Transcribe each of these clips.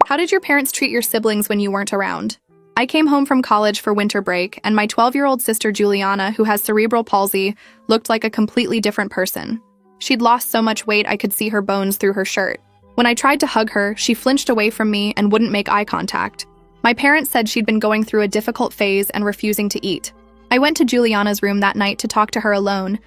How did your parents treat your siblings when you weren't around? I came home from college for winter break, and my 12-year-old sister Juliana, who has cerebral palsy, looked like a completely different person. She'd lost so much weight I could see her bones through her shirt. When I tried to hug her, she flinched away from me and wouldn't make eye contact. My parents said she'd been going through a difficult phase and refusing to eat. I went to Juliana's room that night to talk to her alone,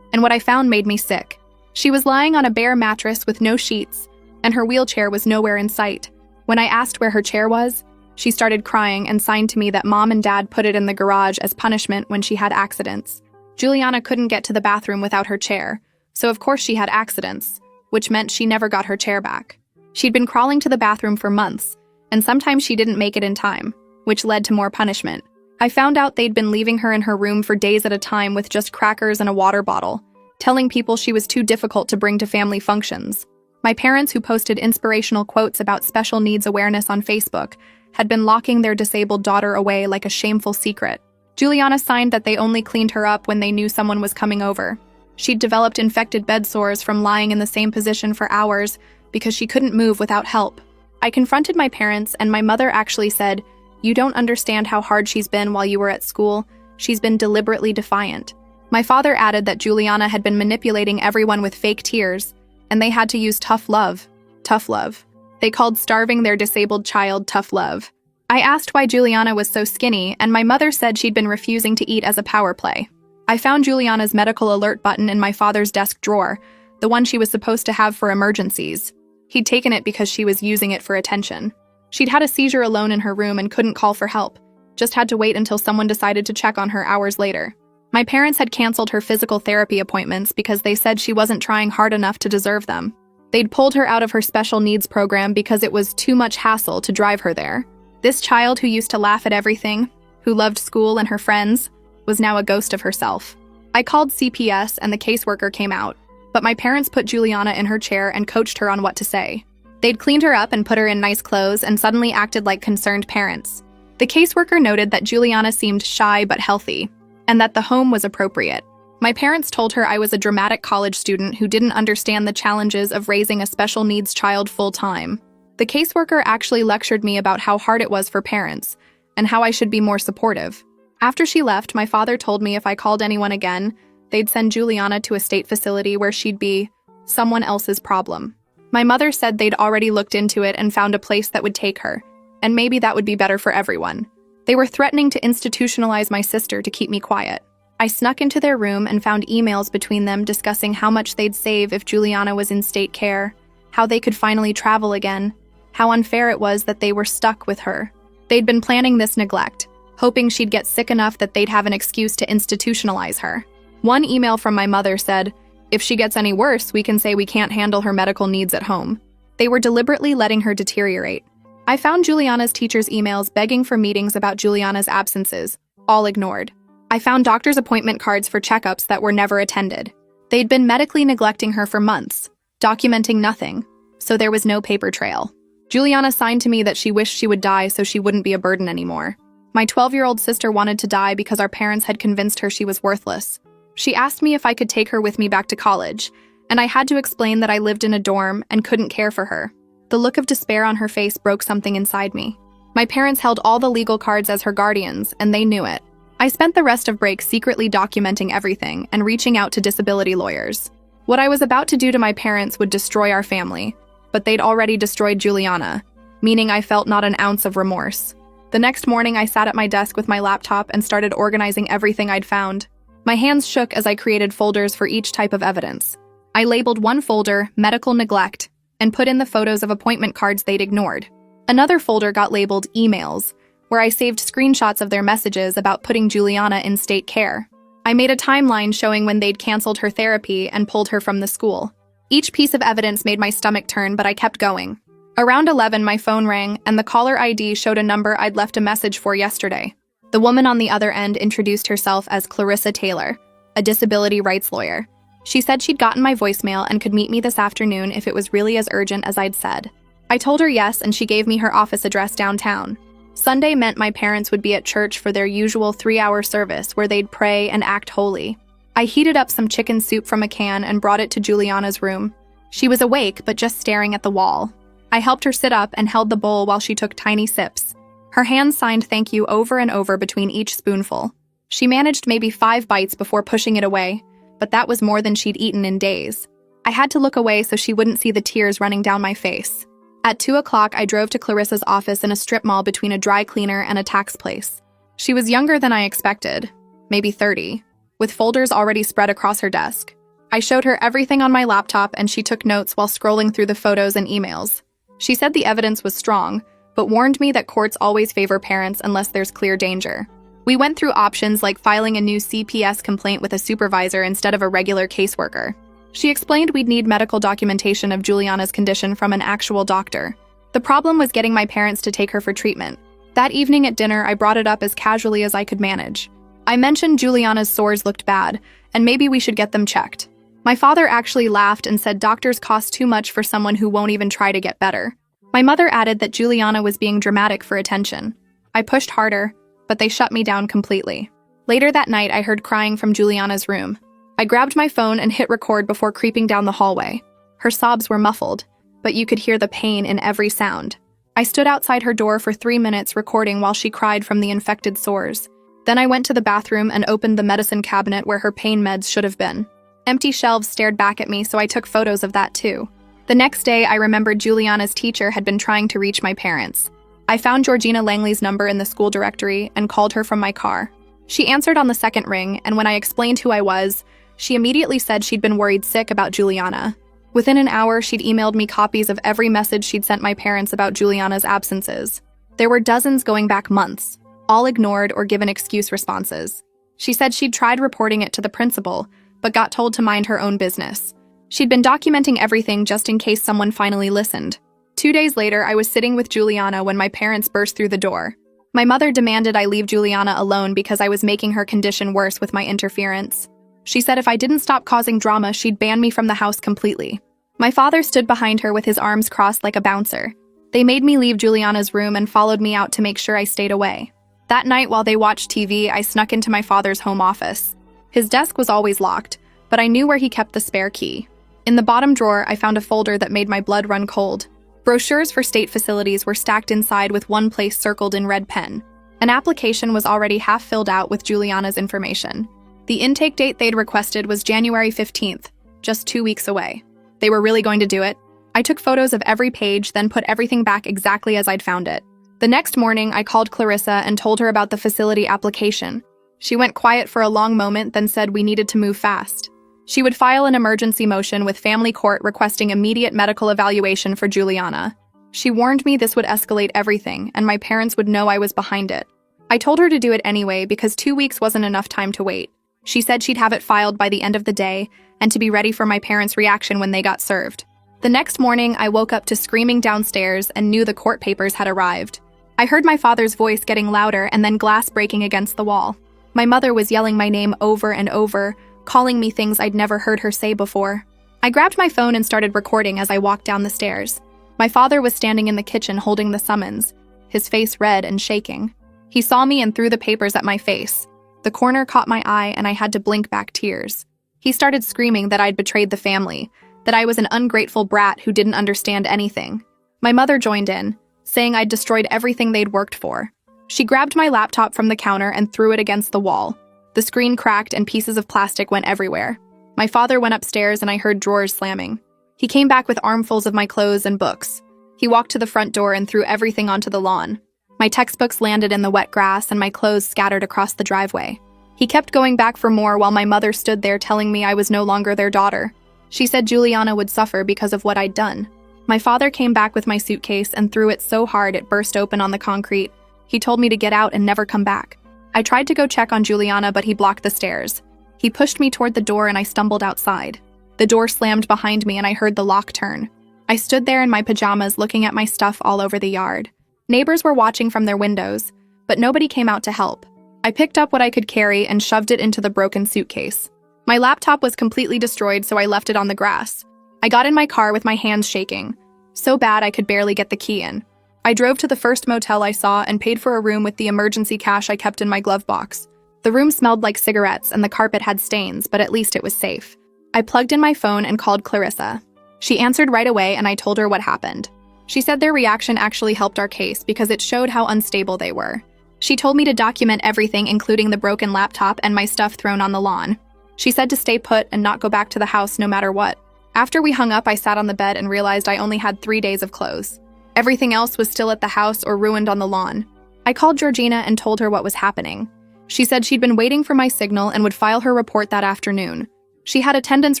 and what I found made me sick. She was lying on a bare mattress with no sheets, and her wheelchair was nowhere in sight. When I asked where her chair was, she started crying and signed to me that Mom and Dad put it in the garage as punishment when she had accidents. Juliana couldn't get to the bathroom without her chair, so of course she had accidents, which meant she never got her chair back. She'd been crawling to the bathroom for months, and sometimes she didn't make it in time, which led to more punishment. I found out they'd been leaving her in her room for days at a time with just crackers and a water bottle, telling people she was too difficult to bring to family functions. My parents, who posted inspirational quotes about special needs awareness on Facebook, had been locking their disabled daughter away like a shameful secret. Juliana signed that they only cleaned her up when they knew someone was coming over. She'd developed infected bed sores from lying in the same position for hours because she couldn't move without help. I confronted my parents, and my mother actually said, "You don't understand how hard she's been while you were at school. She's been deliberately defiant." My father added that Juliana had been manipulating everyone with fake tears, and they had to use tough love. Tough love. They called starving their disabled child tough love. I asked why Juliana was so skinny, and my mother said she'd been refusing to eat as a power play. I found Juliana's medical alert button in my father's desk drawer, the one she was supposed to have for emergencies. He'd taken it because she was using it for attention. She'd had a seizure alone in her room and couldn't call for help, just had to wait until someone decided to check on her hours later. My parents had canceled her physical therapy appointments because they said she wasn't trying hard enough to deserve them. They'd pulled her out of her special needs program because it was too much hassle to drive her there. This child who used to laugh at everything, who loved school and her friends, was now a ghost of herself. I called CPS and the caseworker came out, but my parents put Juliana in her chair and coached her on what to say. They'd cleaned her up and put her in nice clothes and suddenly acted like concerned parents. The caseworker noted that Juliana seemed shy but healthy, and that the home was appropriate. My parents told her I was a dramatic college student who didn't understand the challenges of raising a special needs child full-time. The caseworker actually lectured me about how hard it was for parents, and how I should be more supportive. After she left, my father told me if I called anyone again, they'd send Juliana to a state facility where she'd be someone else's problem. My mother said they'd already looked into it and found a place that would take her, and maybe that would be better for everyone. They were threatening to institutionalize my sister to keep me quiet. I snuck into their room and found emails between them discussing how much they'd save if Juliana was in state care, how they could finally travel again, how unfair it was that they were stuck with her. They'd been planning this neglect, hoping she'd get sick enough that they'd have an excuse to institutionalize her. One email from my mother said, "If she gets any worse, we can say we can't handle her medical needs at home." They were deliberately letting her deteriorate. I found Juliana's teacher's emails begging for meetings about Juliana's absences, all ignored. I found doctor's appointment cards for checkups that were never attended. They'd been medically neglecting her for months, documenting nothing, so there was no paper trail. Juliana signed to me that she wished she would die so she wouldn't be a burden anymore. My 12-year-old sister wanted to die because our parents had convinced her she was worthless. She asked me if I could take her with me back to college, and I had to explain that I lived in a dorm and couldn't care for her. The look of despair on her face broke something inside me. My parents held all the legal cards as her guardians, and they knew it. I spent the rest of break secretly documenting everything and reaching out to disability lawyers. What I was about to do to my parents would destroy our family, but they'd already destroyed Juliana, meaning I felt not an ounce of remorse. The next morning, I sat at my desk with my laptop and started organizing everything I'd found. My hands shook as I created folders for each type of evidence. I labeled one folder, Medical Neglect, and put in the photos of appointment cards they'd ignored. Another folder got labeled Emails, where I saved screenshots of their messages about putting Juliana in state care. I made a timeline showing when they'd canceled her therapy and pulled her from the school. Each piece of evidence made my stomach turn, but I kept going. Around 11, my phone rang, and the caller ID showed a number I'd left a message for yesterday. The woman on the other end introduced herself as Clarissa Taylor, a disability rights lawyer. She said she'd gotten my voicemail and could meet me this afternoon if it was really as urgent as I'd said. I told her yes, and she gave me her office address downtown. Sunday meant my parents would be at church for their usual 3-hour service where they'd pray and act holy. I heated up some chicken soup from a can and brought it to Juliana's room. She was awake, but just staring at the wall. I helped her sit up and held the bowl while she took tiny sips. Her hands signed thank you over and over between each spoonful. She managed maybe 5 bites before pushing it away, but that was more than she'd eaten in days. I had to look away so she wouldn't see the tears running down my face. At 2 o'clock, I drove to Clarissa's office in a strip mall between a dry cleaner and a tax place. She was younger than I expected, maybe 30, with folders already spread across her desk. I showed her everything on my laptop and she took notes while scrolling through the photos and emails. She said the evidence was strong, but warned me that courts always favor parents unless there's clear danger. We went through options like filing a new CPS complaint with a supervisor instead of a regular caseworker. She explained we'd need medical documentation of Juliana's condition from an actual doctor. The problem was getting my parents to take her for treatment. That evening at dinner, I brought it up as casually as I could manage. I mentioned Juliana's sores looked bad, and maybe we should get them checked. My father actually laughed and said doctors cost too much for someone who won't even try to get better. My mother added that Juliana was being dramatic for attention. I pushed harder, but they shut me down completely. Later that night, I heard crying from Juliana's room. I grabbed my phone and hit record before creeping down the hallway. Her sobs were muffled, but you could hear the pain in every sound. I stood outside her door for 3 minutes recording while she cried from the infected sores. Then I went to the bathroom and opened the medicine cabinet where her pain meds should have been. Empty shelves stared back at me, so I took photos of that too. The next day, I remembered Juliana's teacher had been trying to reach my parents. I found Georgina Langley's number in the school directory and called her from my car. She answered on the second ring, and when I explained who I was, she immediately said she'd been worried sick about Juliana. Within an hour, she'd emailed me copies of every message she'd sent my parents about Juliana's absences. There were dozens going back months, all ignored or given excuse responses. She said she'd tried reporting it to the principal, but got told to mind her own business. She'd been documenting everything just in case someone finally listened. 2 days later, I was sitting with Juliana when my parents burst through the door. My mother demanded I leave Juliana alone because I was making her condition worse with my interference. She said if I didn't stop causing drama, she'd ban me from the house completely. My father stood behind her with his arms crossed like a bouncer. They made me leave Juliana's room and followed me out to make sure I stayed away. That night, while they watched TV, I snuck into my father's home office. His desk was always locked, but I knew where he kept the spare key. In the bottom drawer, I found a folder that made my blood run cold. Brochures for state facilities were stacked inside with one place circled in red pen. An application was already half filled out with Juliana's information. The intake date they'd requested was January 15th, just 2 weeks away. They were really going to do it? I took photos of every page, then put everything back exactly as I'd found it. The next morning, I called Clarissa and told her about the facility application. She went quiet for a long moment, then said we needed to move fast. She would file an emergency motion with family court requesting immediate medical evaluation for Juliana. She warned me this would escalate everything, and my parents would know I was behind it. I told her to do it anyway because 2 weeks wasn't enough time to wait. She said she'd have it filed by the end of the day and to be ready for my parents' reaction when they got served. The next morning, I woke up to screaming downstairs and knew the court papers had arrived. I heard my father's voice getting louder and then glass breaking against the wall. My mother was yelling my name over and over, calling me things I'd never heard her say before. I grabbed my phone and started recording as I walked down the stairs. My father was standing in the kitchen holding the summons, his face red and shaking. He saw me and threw the papers at my face. The corner caught my eye and I had to blink back tears. He started screaming that I'd betrayed the family, that I was an ungrateful brat who didn't understand anything. My mother joined in, saying I'd destroyed everything they'd worked for. She grabbed my laptop from the counter and threw it against the wall. The screen cracked and pieces of plastic went everywhere. My father went upstairs and I heard drawers slamming. He came back with armfuls of my clothes and books. He walked to the front door and threw everything onto the lawn. My textbooks landed in the wet grass and my clothes scattered across the driveway. He kept going back for more while my mother stood there telling me I was no longer their daughter. She said Juliana would suffer because of what I'd done. My father came back with my suitcase and threw it so hard it burst open on the concrete. He told me to get out and never come back. I tried to go check on Juliana, but he blocked the stairs. He pushed me toward the door and I stumbled outside. The door slammed behind me and I heard the lock turn. I stood there in my pajamas looking at my stuff all over the yard. Neighbors were watching from their windows, but nobody came out to help. I picked up what I could carry and shoved it into the broken suitcase. My laptop was completely destroyed, so I left it on the grass. I got in my car with my hands shaking, so bad I could barely get the key in. I drove to the first motel I saw and paid for a room with the emergency cash I kept in my glove box. The room smelled like cigarettes and the carpet had stains, but at least it was safe. I plugged in my phone and called Clarissa. She answered right away and I told her what happened. She said their reaction actually helped our case because it showed how unstable they were. She told me to document everything, including the broken laptop and my stuff thrown on the lawn. She said to stay put and not go back to the house no matter what. After we hung up, I sat on the bed and realized I only had 3 days of clothes. Everything else was still at the house or ruined on the lawn. I called Georgina and told her what was happening. She said she'd been waiting for my signal and would file her report that afternoon. She had attendance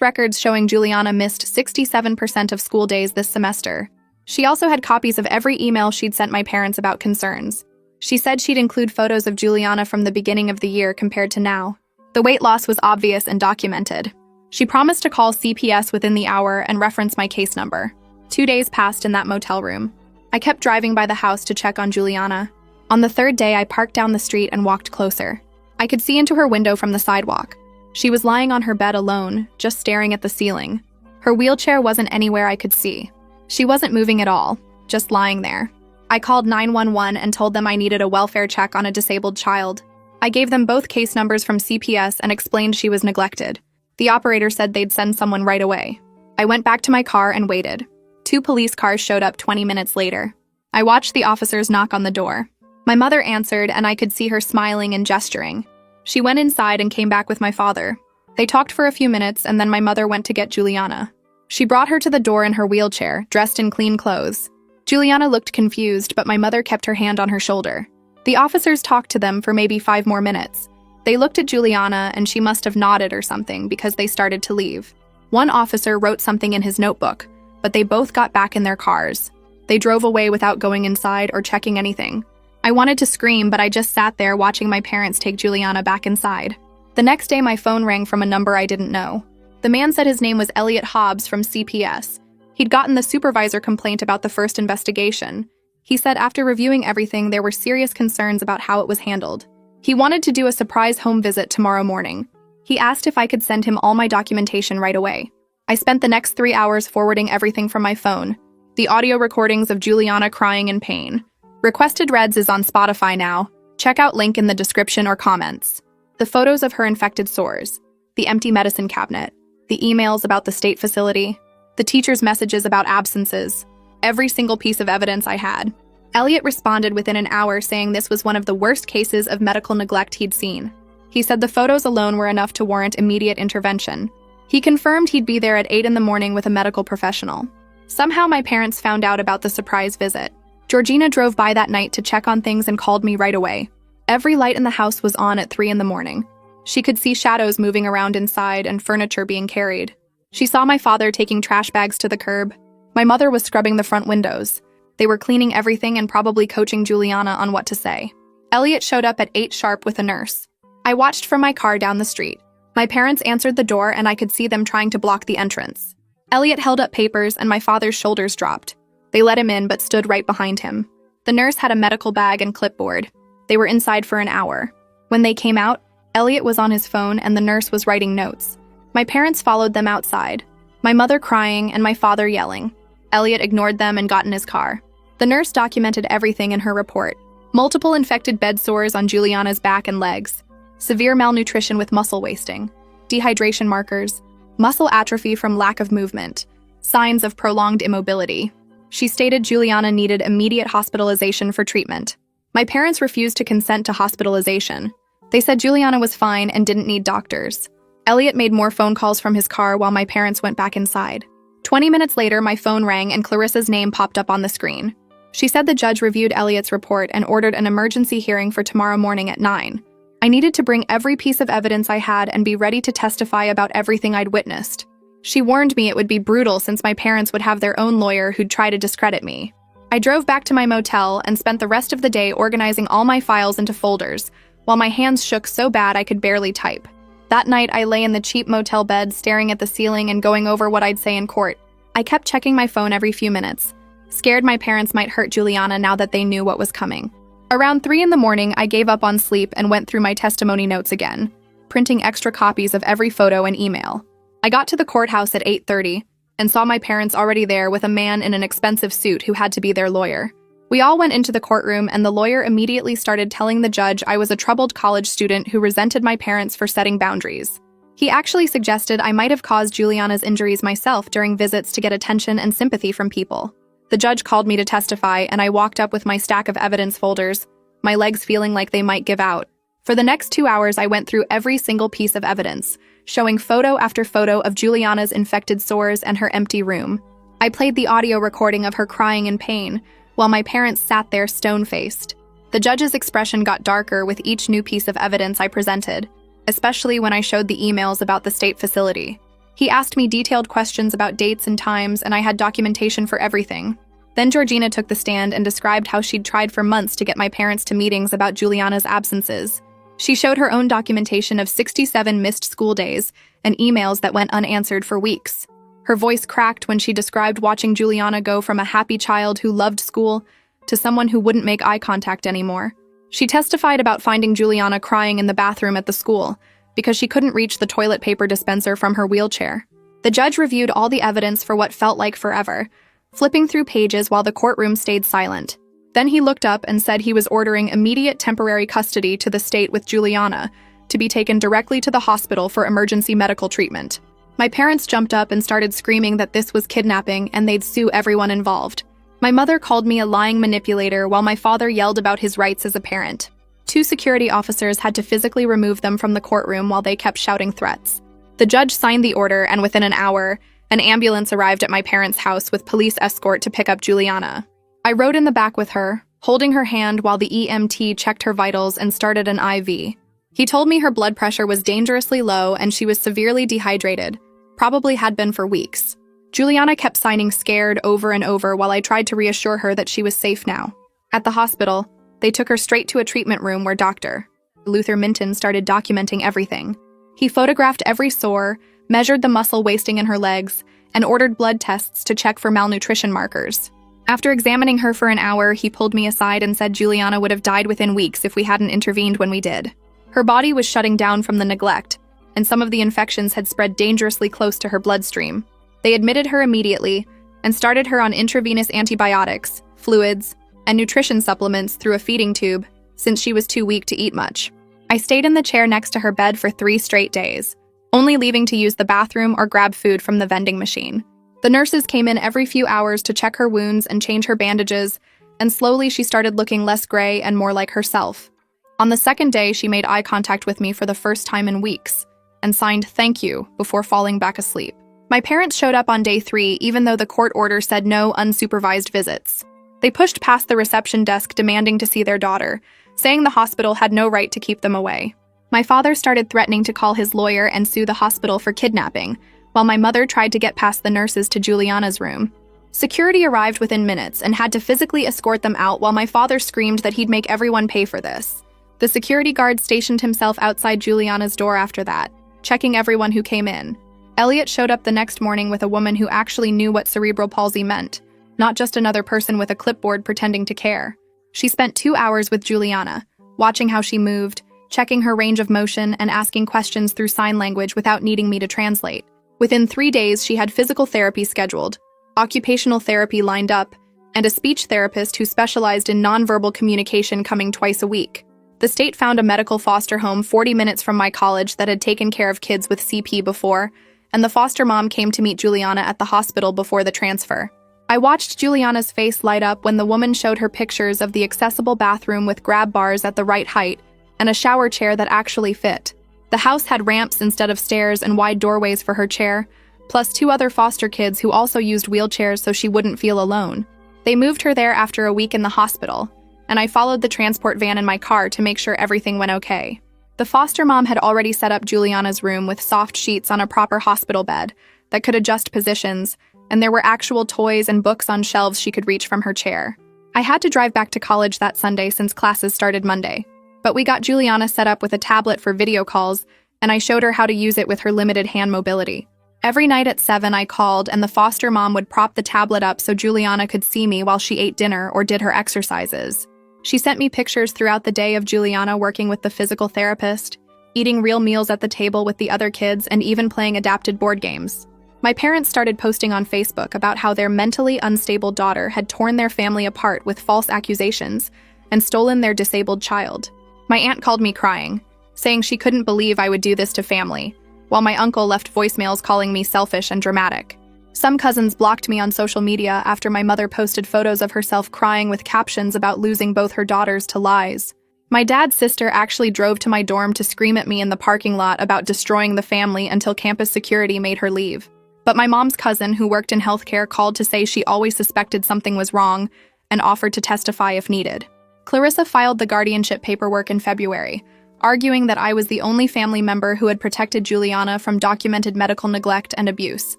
records showing Juliana missed 67% of school days this semester. She also had copies of every email she'd sent my parents about concerns. She said she'd include photos of Juliana from the beginning of the year compared to now. The weight loss was obvious and documented. She promised to call CPS within the hour and reference my case number. 2 days passed in that motel room. I kept driving by the house to check on Juliana. On the 3rd day, I parked down the street and walked closer. I could see into her window from the sidewalk. She was lying on her bed alone, just staring at the ceiling. Her wheelchair wasn't anywhere I could see. She wasn't moving at all, just lying there. I called 911 and told them I needed a welfare check on a disabled child. I gave them both case numbers from CPS and explained she was neglected. The operator said they'd send someone right away. I went back to my car and waited. 2 police cars showed up 20 minutes later. I watched the officers knock on the door. My mother answered, and I could see her smiling and gesturing. She went inside and came back with my father. They talked for a few minutes, and then my mother went to get Juliana. She brought her to the door in her wheelchair, dressed in clean clothes. Juliana looked confused, but my mother kept her hand on her shoulder. The officers talked to them for maybe 5 more minutes. They looked at Juliana, and she must have nodded or something because they started to leave. One officer wrote something in his notebook, but they both got back in their cars. They drove away without going inside or checking anything. I wanted to scream, but I just sat there watching my parents take Juliana back inside. The next day, my phone rang from a number I didn't know. The man said his name was Elliot Hobbs from CPS. He'd gotten the supervisor complaint about the first investigation. He said after reviewing everything, there were serious concerns about how it was handled. He wanted to do a surprise home visit tomorrow morning. He asked if I could send him all my documentation right away. I spent the next 3 hours forwarding everything from my phone. The audio recordings of Juliana crying in pain. Requested Reds is on Spotify now. Check out link in the description or comments. The photos of her infected sores, the empty medicine cabinet, the emails about the state facility, the teacher's messages about absences, every single piece of evidence I had. Elliot responded within an hour saying this was one of the worst cases of medical neglect he'd seen. He said the photos alone were enough to warrant immediate intervention. He confirmed he'd be there at 8 in the morning with a medical professional. Somehow my parents found out about the surprise visit. Georgina drove by that night to check on things and called me right away. Every light in the house was on at 3 in the morning. She could see shadows moving around inside and furniture being carried. She saw my father taking trash bags to the curb. My mother was scrubbing the front windows. They were cleaning everything and probably coaching Juliana on what to say. Elliot showed up at 8 sharp with a nurse. I watched from my car down the street. My parents answered the door and I could see them trying to block the entrance. Elliot held up papers and my father's shoulders dropped. They let him in but stood right behind him. The nurse had a medical bag and clipboard. They were inside for an hour. When they came out, Elliot was on his phone and the nurse was writing notes. My parents followed them outside, my mother crying and my father yelling. Elliot ignored them and got in his car. The nurse documented everything in her report. Multiple infected bed sores on Juliana's back and legs, severe malnutrition with muscle wasting, dehydration markers, muscle atrophy from lack of movement, signs of prolonged immobility. She stated Juliana needed immediate hospitalization for treatment. My parents refused to consent to hospitalization. They said Juliana was fine and didn't need doctors. Elliot made more phone calls from his car while my parents went back inside. 20 minutes later, my phone rang and Clarissa's name popped up on the screen. She said the judge reviewed Elliot's report and ordered an emergency hearing for tomorrow morning at 9. I needed to bring every piece of evidence I had and be ready to testify about everything I'd witnessed. She warned me it would be brutal since my parents would have their own lawyer who'd try to discredit me. I drove back to my motel and spent the rest of the day organizing all my files into folders, while my hands shook so bad I could barely type. That night, I lay in the cheap motel bed, staring at the ceiling and going over what I'd say in court. I kept checking my phone every few minutes, scared my parents might hurt Juliana now that they knew what was coming. Around 3 in the morning, I gave up on sleep and went through my testimony notes again, printing extra copies of every photo and email. I got to the courthouse at 8:30 and saw my parents already there with a man in an expensive suit who had to be their lawyer. We all went into the courtroom and the lawyer immediately started telling the judge I was a troubled college student who resented my parents for setting boundaries. He actually suggested I might have caused Juliana's injuries myself during visits to get attention and sympathy from people. The judge called me to testify, and I walked up with my stack of evidence folders, my legs feeling like they might give out. For the next 2 hours, I went through every single piece of evidence, showing photo after photo of Juliana's infected sores and her empty room. I played the audio recording of her crying in pain, while my parents sat there stone-faced. The judge's expression got darker with each new piece of evidence I presented, especially when I showed the emails about the state facility. He asked me detailed questions about dates and times, and I had documentation for everything. Then Georgina took the stand and described how she'd tried for months to get my parents to meetings about Juliana's absences. She showed her own documentation of 67 missed school days and emails that went unanswered for weeks. Her voice cracked when she described watching Juliana go from a happy child who loved school to someone who wouldn't make eye contact anymore. She testified about finding Juliana crying in the bathroom at the school because she couldn't reach the toilet paper dispenser from her wheelchair. The judge reviewed all the evidence for what felt like forever, flipping through pages while the courtroom stayed silent. Then he looked up and said he was ordering immediate temporary custody to the state with Juliana to be taken directly to the hospital for emergency medical treatment. My parents jumped up and started screaming that this was kidnapping and they'd sue everyone involved. My mother called me a lying manipulator while my father yelled about his rights as a parent. 2 security officers had to physically remove them from the courtroom while they kept shouting threats. The judge signed the order, and within an hour, an ambulance arrived at my parents' house with police escort to pick up Juliana. I rode in the back with her, holding her hand while the EMT checked her vitals and started an IV. He told me her blood pressure was dangerously low and she was severely dehydrated, probably had been for weeks. Juliana kept signing scared over and over while I tried to reassure her that she was safe now. At the hospital, they took her straight to a treatment room where Dr. Luther Minton started documenting everything. He photographed every sore, measured the muscle wasting in her legs, and ordered blood tests to check for malnutrition markers. After examining her for an hour, he pulled me aside and said Juliana would have died within weeks if we hadn't intervened when we did. Her body was shutting down from the neglect, and some of the infections had spread dangerously close to her bloodstream. They admitted her immediately and started her on intravenous antibiotics, fluids, and nutrition supplements through a feeding tube since she was too weak to eat much. I stayed in the chair next to her bed for 3 straight days, only leaving to use the bathroom or grab food from the vending machine. The nurses came in every few hours to check her wounds and change her bandages, and slowly she started looking less gray and more like herself. On the 2nd day, she made eye contact with me for the first time in weeks and signed "thank you" before falling back asleep. My parents showed up on day 3 even though the court order said no unsupervised visits. They pushed past the reception desk demanding to see their daughter, saying the hospital had no right to keep them away. My father started threatening to call his lawyer and sue the hospital for kidnapping, while my mother tried to get past the nurses to Juliana's room. Security arrived within minutes and had to physically escort them out while my father screamed that he'd make everyone pay for this. The security guard stationed himself outside Juliana's door after that, checking everyone who came in. Elliot showed up the next morning with a woman who actually knew what cerebral palsy meant, not just another person with a clipboard pretending to care. She spent 2 hours with Juliana, watching how she moved, checking her range of motion, and asking questions through sign language without needing me to translate. Within 3 days, she had physical therapy scheduled, occupational therapy lined up, and a speech therapist who specialized in nonverbal communication coming twice a week. The state found a medical foster home 40 minutes from my college that had taken care of kids with CP before, and the foster mom came to meet Juliana at the hospital before the transfer. I watched Juliana's face light up when the woman showed her pictures of the accessible bathroom with grab bars at the right height and a shower chair that actually fit. The house had ramps instead of stairs and wide doorways for her chair, plus 2 other foster kids who also used wheelchairs so she wouldn't feel alone. They moved her there after a week in the hospital, and I followed the transport van in my car to make sure everything went okay. The foster mom had already set up Juliana's room with soft sheets on a proper hospital bed that could adjust positions, and there were actual toys and books on shelves she could reach from her chair. I had to drive back to college that Sunday since classes started Monday. But we got Juliana set up with a tablet for video calls, and I showed her how to use it with her limited hand mobility. Every night at 7, I called, and the foster mom would prop the tablet up so Juliana could see me while she ate dinner or did her exercises. She sent me pictures throughout the day of Juliana working with the physical therapist, eating real meals at the table with the other kids, and even playing adapted board games. My parents started posting on Facebook about how their mentally unstable daughter had torn their family apart with false accusations and stolen their disabled child. My aunt called me crying, saying she couldn't believe I would do this to family, while my uncle left voicemails calling me selfish and dramatic. Some cousins blocked me on social media after my mother posted photos of herself crying with captions about losing both her daughters to lies. My dad's sister actually drove to my dorm to scream at me in the parking lot about destroying the family until campus security made her leave. But my mom's cousin, who worked in healthcare, called to say she always suspected something was wrong and offered to testify if needed. Clarissa filed the guardianship paperwork in February, arguing that I was the only family member who had protected Juliana from documented medical neglect and abuse.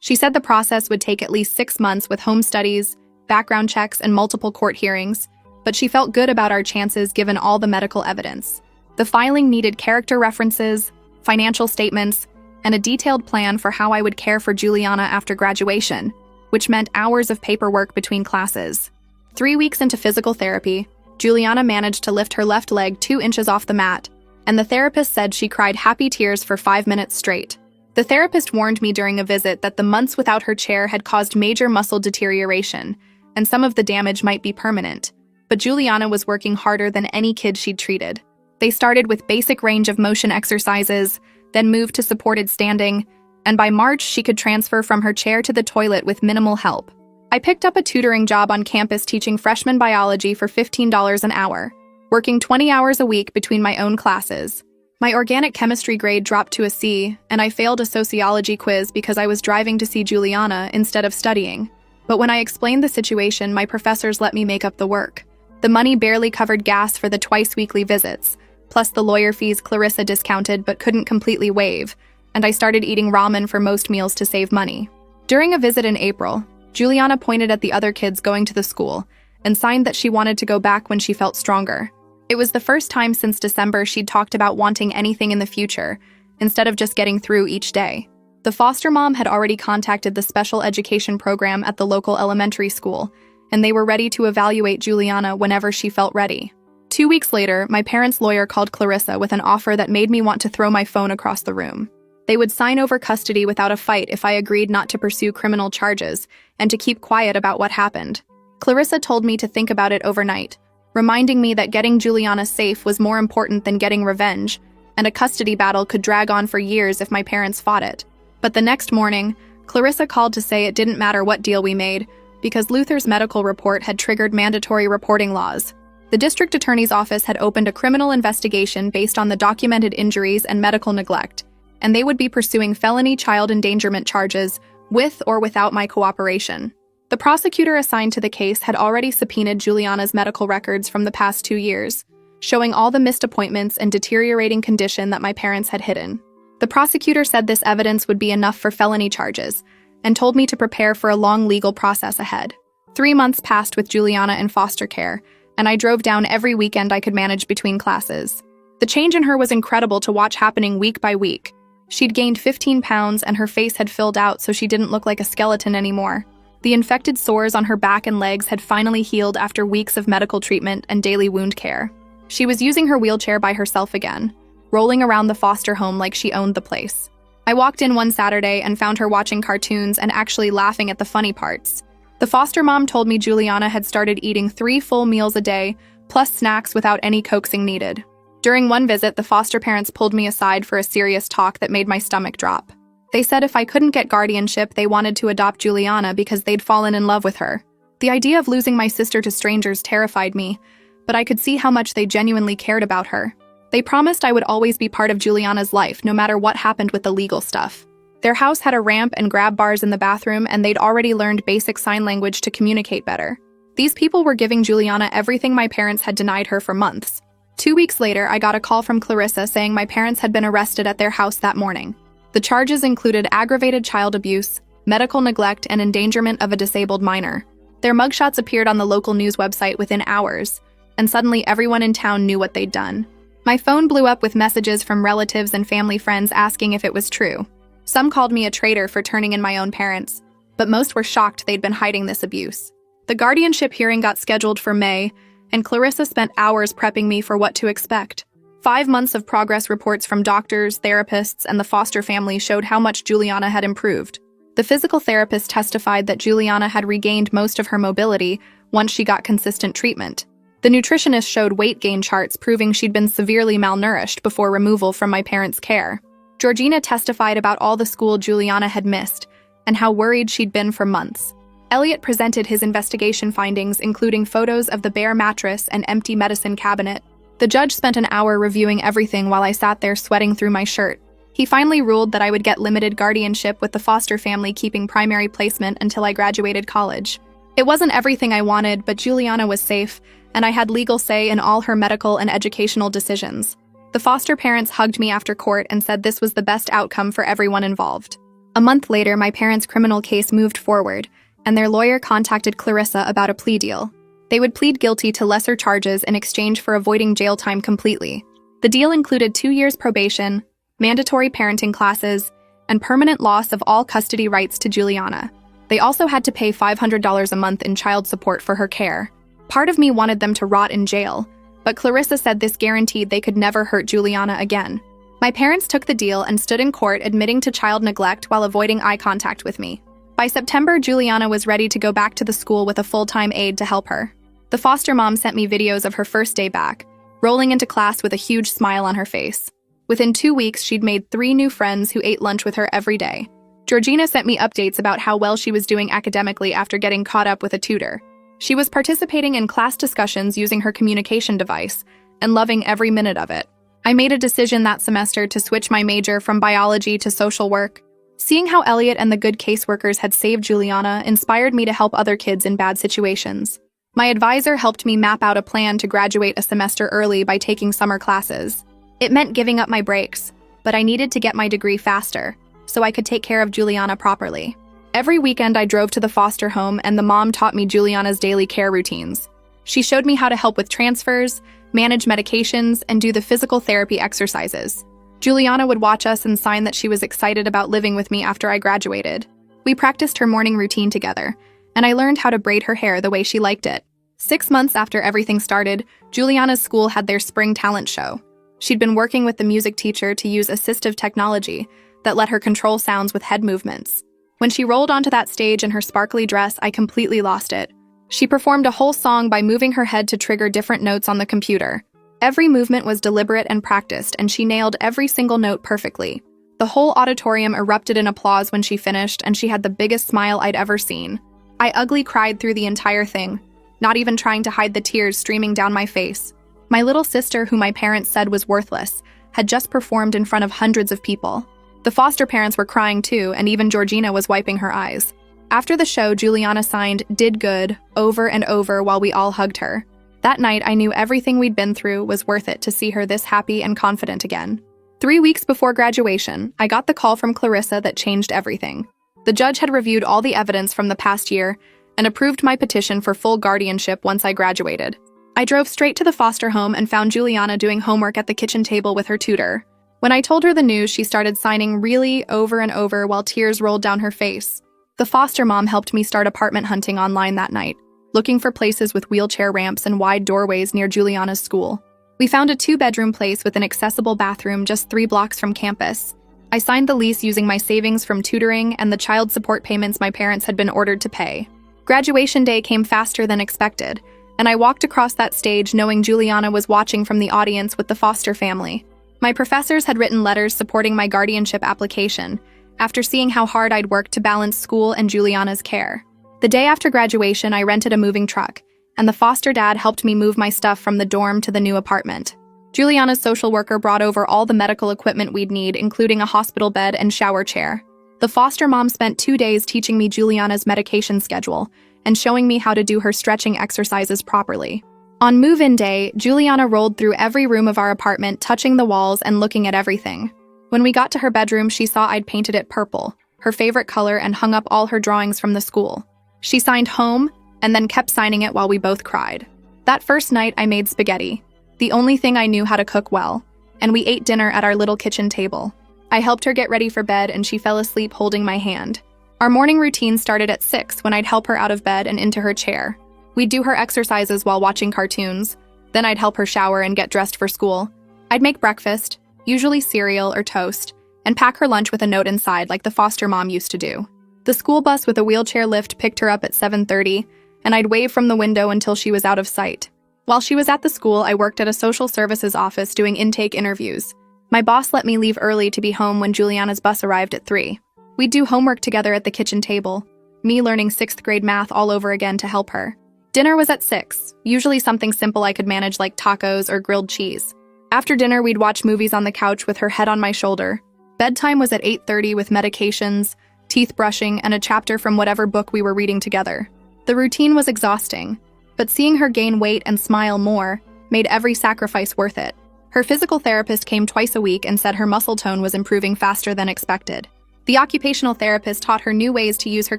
She said the process would take at least 6 months with home studies, background checks, and multiple court hearings, but she felt good about our chances given all the medical evidence. The filing needed character references, financial statements, and a detailed plan for how I would care for Juliana after graduation, which meant hours of paperwork between classes. 3 weeks into physical therapy, Juliana managed to lift her left leg 2 inches off the mat, and the therapist said she cried happy tears for 5 minutes straight. The therapist warned me during a visit that the months without her chair had caused major muscle deterioration, and some of the damage might be permanent. But Juliana was working harder than any kid she'd treated. They started with basic range of motion exercises, then moved to supported standing, and by March she could transfer from her chair to the toilet with minimal help. I picked up a tutoring job on campus teaching freshman biology for $15 an hour, working 20 hours a week between my own classes. My organic chemistry grade dropped to a C, and I failed a sociology quiz because I was driving to see Juliana instead of studying. But when I explained the situation, my professors let me make up the work. The money barely covered gas for the twice-weekly visits, plus the lawyer fees Clarissa discounted but couldn't completely waive, and I started eating ramen for most meals to save money. During a visit in April, Juliana pointed at the other kids going to the school and signed that she wanted to go back when she felt stronger. It was the first time since December she'd talked about wanting anything in the future, instead of just getting through each day. The foster mom had already contacted the special education program at the local elementary school, and they were ready to evaluate Juliana whenever she felt ready. 2 weeks later, my parents' lawyer called Clarissa with an offer that made me want to throw my phone across the room. They would sign over custody without a fight if I agreed not to pursue criminal charges and to keep quiet about what happened. Clarissa told me to think about it overnight, reminding me that getting Juliana safe was more important than getting revenge, and a custody battle could drag on for years if my parents fought it. But the next morning, Clarissa called to say it didn't matter what deal we made, because Luther's medical report had triggered mandatory reporting laws. The district attorney's office had opened a criminal investigation based on the documented injuries and medical neglect, and they would be pursuing felony child endangerment charges with or without my cooperation. The prosecutor assigned to the case had already subpoenaed Juliana's medical records from the past 2 years, showing all the missed appointments and deteriorating condition that my parents had hidden. The prosecutor said this evidence would be enough for felony charges, and told me to prepare for a long legal process ahead. 3 months passed with Juliana in foster care, and I drove down every weekend I could manage between classes. The change in her was incredible to watch happening week by week. She'd gained 15 pounds and her face had filled out so she didn't look like a skeleton anymore. The infected sores on her back and legs had finally healed after weeks of medical treatment and daily wound care. She was using her wheelchair by herself again, rolling around the foster home like she owned the place. I walked in one Saturday and found her watching cartoons and actually laughing at the funny parts. The foster mom told me Juliana had started eating 3 full meals a day, plus snacks without any coaxing needed. During one visit, the foster parents pulled me aside for a serious talk that made my stomach drop. They said if I couldn't get guardianship, they wanted to adopt Juliana because they'd fallen in love with her. The idea of losing my sister to strangers terrified me, but I could see how much they genuinely cared about her. They promised I would always be part of Juliana's life, no matter what happened with the legal stuff. Their house had a ramp and grab bars in the bathroom, and they'd already learned basic sign language to communicate better. These people were giving Juliana everything my parents had denied her for months. 2 weeks later, I got a call from Clarissa saying my parents had been arrested at their house that morning. The charges included aggravated child abuse, medical neglect, and endangerment of a disabled minor. Their mugshots appeared on the local news website within hours, and suddenly everyone in town knew what they'd done. My phone blew up with messages from relatives and family friends asking if it was true. Some called me a traitor for turning in my own parents, but most were shocked they'd been hiding this abuse. The guardianship hearing got scheduled for May, and Clarissa spent hours prepping me for what to expect. 5 months of progress reports from doctors, therapists, and the foster family showed how much Juliana had improved. The physical therapist testified that Juliana had regained most of her mobility once she got consistent treatment. The nutritionist showed weight gain charts proving she'd been severely malnourished before removal from my parents' care. Georgina testified about all the school Juliana had missed, and how worried she'd been for months. Elliot presented his investigation findings, including photos of the bare mattress and empty medicine cabinet. The judge spent an hour reviewing everything while I sat there sweating through my shirt. He finally ruled that I would get limited guardianship with the foster family keeping primary placement until I graduated college. It wasn't everything I wanted, but Juliana was safe, and I had legal say in all her medical and educational decisions. The foster parents hugged me after court and said this was the best outcome for everyone involved. A month later, my parents' criminal case moved forward, and their lawyer contacted Clarissa about a plea deal. They would plead guilty to lesser charges in exchange for avoiding jail time completely. The deal included 2 years probation, mandatory parenting classes, and permanent loss of all custody rights to Juliana. They also had to pay $500 a month in child support for her care. Part of me wanted them to rot in jail, but Clarissa said this guaranteed they could never hurt Juliana again. My parents took the deal and stood in court admitting to child neglect while avoiding eye contact with me. By September, Juliana was ready to go back to the school with a full-time aide to help her. The foster mom sent me videos of her first day back, rolling into class with a huge smile on her face. Within 2 weeks, she'd made 3 new friends who ate lunch with her every day. Georgina sent me updates about how well she was doing academically after getting caught up with a tutor. She was participating in class discussions using her communication device and loving every minute of it. I made a decision that semester to switch my major from biology to social work. Seeing how Elliot and the good caseworkers had saved Juliana inspired me to help other kids in bad situations. My advisor helped me map out a plan to graduate a semester early by taking summer classes. It meant giving up my breaks, but I needed to get my degree faster, so I could take care of Juliana properly. Every weekend I drove to the foster home and the mom taught me Juliana's daily care routines. She showed me how to help with transfers, manage medications, and do the physical therapy exercises. Juliana would watch us and sign that she was excited about living with me after I graduated. We practiced her morning routine together, and I learned how to braid her hair the way she liked it. 6 months after everything started, Juliana's school had their spring talent show. She'd been working with the music teacher to use assistive technology that let her control sounds with head movements. When she rolled onto that stage in her sparkly dress, I completely lost it. She performed a whole song by moving her head to trigger different notes on the computer. Every movement was deliberate and practiced, and she nailed every single note perfectly. The whole auditorium erupted in applause when she finished, and she had the biggest smile I'd ever seen. I ugly cried through the entire thing, not even trying to hide the tears streaming down my face. My little sister, who my parents said was worthless, had just performed in front of hundreds of people. The foster parents were crying too, and even Georgina was wiping her eyes. After the show, Juliana signed "Did good" over and over while we all hugged her. That night, I knew everything we'd been through was worth it to see her this happy and confident again. 3 weeks before graduation, I got the call from Clarissa that changed everything. The judge had reviewed all the evidence from the past year and approved my petition for full guardianship once I graduated. I drove straight to the foster home and found Juliana doing homework at the kitchen table with her tutor. When I told her the news, she started signing "really" over and over while tears rolled down her face. The foster mom helped me start apartment hunting online that night, looking for places with wheelchair ramps and wide doorways near Juliana's school. We found a 2-bedroom place with an accessible bathroom just 3 blocks from campus. I signed the lease using my savings from tutoring and the child support payments my parents had been ordered to pay. Graduation day came faster than expected, and I walked across that stage knowing Juliana was watching from the audience with the foster family. My professors had written letters supporting my guardianship application, after seeing how hard I'd worked to balance school and Juliana's care. The day after graduation, I rented a moving truck, and the foster dad helped me move my stuff from the dorm to the new apartment. Juliana's social worker brought over all the medical equipment we'd need, including a hospital bed and shower chair. The foster mom spent 2 days teaching me Juliana's medication schedule and showing me how to do her stretching exercises properly. On move-in day, Juliana rolled through every room of our apartment, touching the walls and looking at everything. When we got to her bedroom, she saw I'd painted it purple, her favorite color, and hung up all her drawings from the school. She signed "home" and then kept signing it while we both cried. That first night, I made spaghetti, the only thing I knew how to cook well, and we ate dinner at our little kitchen table. I helped her get ready for bed, and she fell asleep holding my hand. Our morning routine started at 6 when I'd help her out of bed and into her chair. We'd do her exercises while watching cartoons. Then I'd help her shower and get dressed for school. I'd make breakfast, usually cereal or toast, and pack her lunch with a note inside like the foster mom used to do. The school bus with a wheelchair lift picked her up at 7:30, and I'd wave from the window until she was out of sight. While she was at the school, I worked at a social services office doing intake interviews. My boss let me leave early to be home when Juliana's bus arrived at 3. We'd do homework together at the kitchen table, me learning 6th grade math all over again to help her. Dinner was at 6, usually something simple I could manage like tacos or grilled cheese. After dinner, we'd watch movies on the couch with her head on my shoulder. Bedtime was at 8:30 with medications, teeth brushing, and a chapter from whatever book we were reading together. The routine was exhausting, but seeing her gain weight and smile more made every sacrifice worth it. Her physical therapist came twice a week and said her muscle tone was improving faster than expected. The occupational therapist taught her new ways to use her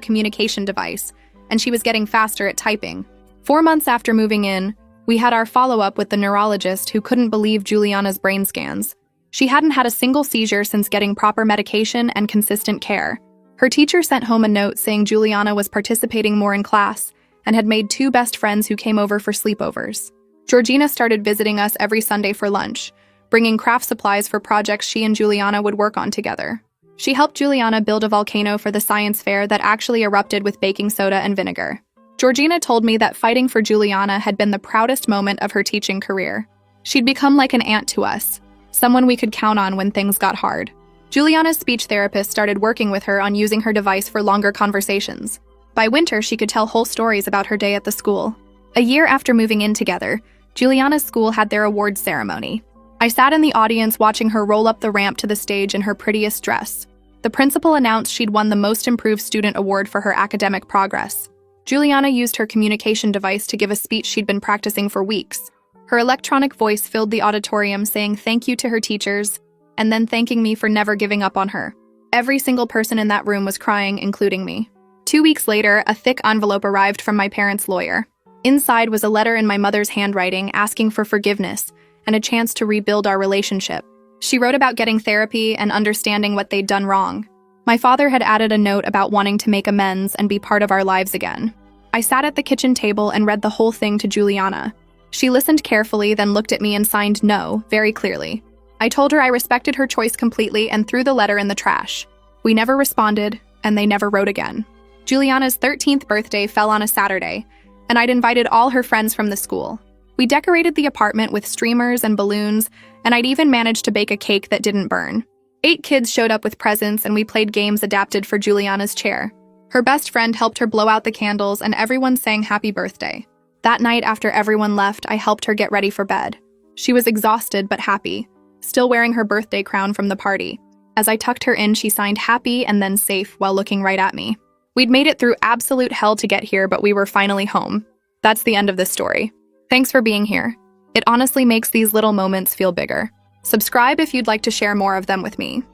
communication device, and she was getting faster at typing. 4 months after moving in, we had our follow-up with the neurologist who couldn't believe Juliana's brain scans. She hadn't had a single seizure since getting proper medication and consistent care. Her teacher sent home a note saying Juliana was participating more in class and had made 2 best friends who came over for sleepovers. Georgina started visiting us every Sunday for lunch, bringing craft supplies for projects she and Juliana would work on together. She helped Juliana build a volcano for the science fair that actually erupted with baking soda and vinegar. Georgina told me that fighting for Juliana had been the proudest moment of her teaching career. She'd become like an aunt to us, someone we could count on when things got hard. Juliana's speech therapist started working with her on using her device for longer conversations. By winter, she could tell whole stories about her day at the school. A year after moving in together, Juliana's school had their awards ceremony. I sat in the audience watching her roll up the ramp to the stage in her prettiest dress. The principal announced she'd won the Most Improved Student Award for her academic progress. Juliana used her communication device to give a speech she'd been practicing for weeks. Her electronic voice filled the auditorium saying thank you to her teachers, and then thanking me for never giving up on her. Every single person in that room was crying, including me. 2 weeks later, a thick envelope arrived from my parents' lawyer. Inside was a letter in my mother's handwriting asking for forgiveness and a chance to rebuild our relationship. She wrote about getting therapy and understanding what they'd done wrong. My father had added a note about wanting to make amends and be part of our lives again. I sat at the kitchen table and read the whole thing to Juliana. She listened carefully, then looked at me and signed no, very clearly. I told her I respected her choice completely and threw the letter in the trash. We never responded, and they never wrote again. Juliana's 13th birthday fell on a Saturday, and I'd invited all her friends from the school. We decorated the apartment with streamers and balloons, and I'd even managed to bake a cake that didn't burn. 8 kids showed up with presents, and we played games adapted for Juliana's chair. Her best friend helped her blow out the candles, and everyone sang happy birthday. That night, after everyone left, I helped her get ready for bed. She was exhausted but happy, still wearing her birthday crown from the party. As I tucked her in, she signed happy and then safe while looking right at me. We'd made it through absolute hell to get here, but we were finally home. That's the end of this story. Thanks for being here. It honestly makes these little moments feel bigger. Subscribe if you'd like to share more of them with me.